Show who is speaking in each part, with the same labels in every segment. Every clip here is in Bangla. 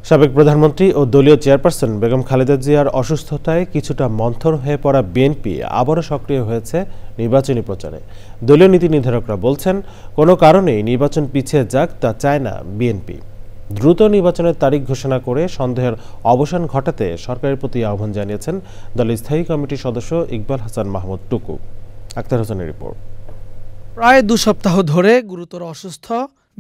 Speaker 1: সাবেক প্রধানমন্ত্রী ও দলীয় চেয়ারপারসন বেগম খালেদা জিয়ার অসুস্থতায় কিছুটা মন্থর হয়ে পড়া বিএনপি আবারও সক্রিয় হয়েছে নির্বাচনী প্রচারে। দলীয় নীতি নির্ধারকরা বলছেন, কোনো কারণেই নির্বাচন পিছিয়ে যাক তা চায় না বিএনপি। দ্রুত নির্বাচনের তারিখ ঘোষণা করে সন্দেহের অবসান ঘটাতে সরকারের প্রতি আহ্বান জানিয়েছেন দলের স্থায়ী কমিটির সদস্য ইকবাল হাসান মাহমুদ টুকু। আক্তার হোসেনের রিপোর্ট।
Speaker 2: প্রায় 2 সপ্তাহ ধরে গুরুতর অসুস্থ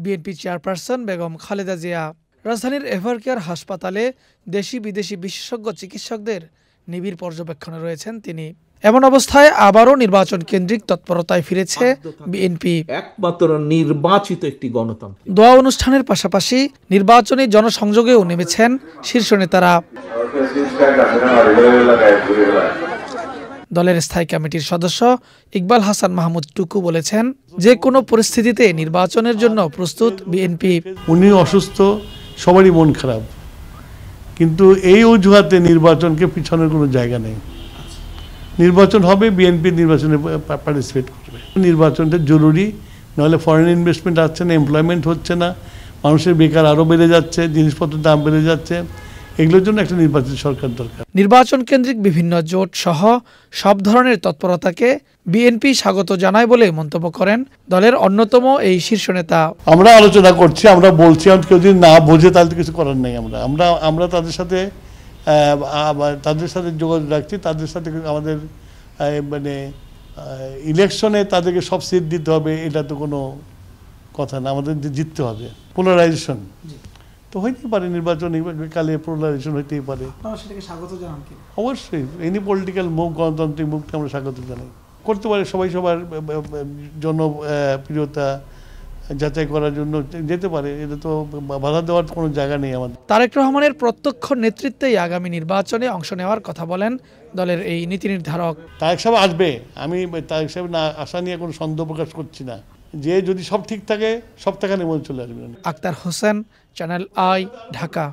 Speaker 2: বিএনপি চেয়ারপারসন বেগম খালেদা জিয়া। রাজধানীর এভারকেয়ার হাসপাতালে দেশি বিদেশি বিশেষজ্ঞ চিকিৎসকদের নিবিড় পর্যবেক্ষণে রয়েছেন তিনি। এমন অবস্থায় আবারও নির্বাচন কেন্দ্রিক তৎপরতায় ফিরেছে বিএনপি।
Speaker 3: একমাত্র নির্বাচিত একটি গণতন্ত্র।
Speaker 2: দোয়া অনুষ্ঠানের পাশাপাশি নির্বাচনী জনসংযোগেও নেমেছেন শীর্ষ নেতারা। দলের স্থায়ী কমিটির সদস্য ইকবাল হাসান মাহমুদ টুকু বলেছেন, যে কোনো পরিস্থিতিতে নির্বাচনের জন্য প্রস্তুত বিএনপি।
Speaker 4: উনি অসুস্থ, সবারই মন খারাপ, কিন্তু এই অজুহাতে নির্বাচনকে পিছনের কোনো জায়গা নেই। নির্বাচন হবে, বিএনপি নির্বাচনে পার্টিসিপেট করবে। নির্বাচনটা জরুরি, নাহলে ফরেন ইনভেস্টমেন্ট আসছে না, এমপ্লয়মেন্ট হচ্ছে না, মানুষের বেকার আরও বেড়ে যাচ্ছে, জিনিসপত্রের দাম বেড়ে যাচ্ছে। এগুলোর জন্য একটা নির্বাচিত সরকার দরকার।
Speaker 2: নির্বাচন কেন্দ্রিক বিভিন্ন জোট সহ সব ধরনের তৎপরতাকে বিএনপি স্বাগত জানায় বলে মন্তব্য করেন দলের অন্যতম এই শীর্ষ নেতা।
Speaker 4: আমরা আলোচনা করছি, আমরা বলছি, কেউ যদি না বোঝে তাহলে কিছু করার নেই। আমরা তাদের সাথে যোগাযোগ রাখছি, তাদের সাথে আমাদের মানে ইলেকশনে তাদেরকে সব সিট দিতে হবে এটা তো কোনো কথা না, আমাদের জিততে হবে। পোলারাইজেশন তো হইতেই পারে, নির্বাচন কালে পোলারাইজেশন হইতেই পারে। অবশ্যই এনি পলিটিক্যাল মুভ, গণতান্ত্রিক মুভকে আমরা স্বাগত জানাই। করতে পারে, সবাই সবার জনপ্রিয়তা যাচাই করার জন্য যেতে পারে, এটা তো বাধা দেওয়ার কোনো জায়গা নেই আমাদের।
Speaker 2: তারেক রহমানের প্রত্যক্ষ নেতৃত্বেই আগামী নির্বাচনে অংশ নেওয়ার কথা বলেন দলের এই নীতি নির্ধারক।
Speaker 4: তারেক সাহেব আসবে, আমি তারেক সাহেব না আসা নিয়ে কোনো সন্দেহ প্রকাশ করছি না। যে যদি সব ঠিক থাকে, সব টাকা নিয়ে চলে আসবে।
Speaker 2: Akhtar Hossain, channel I, Dhaka.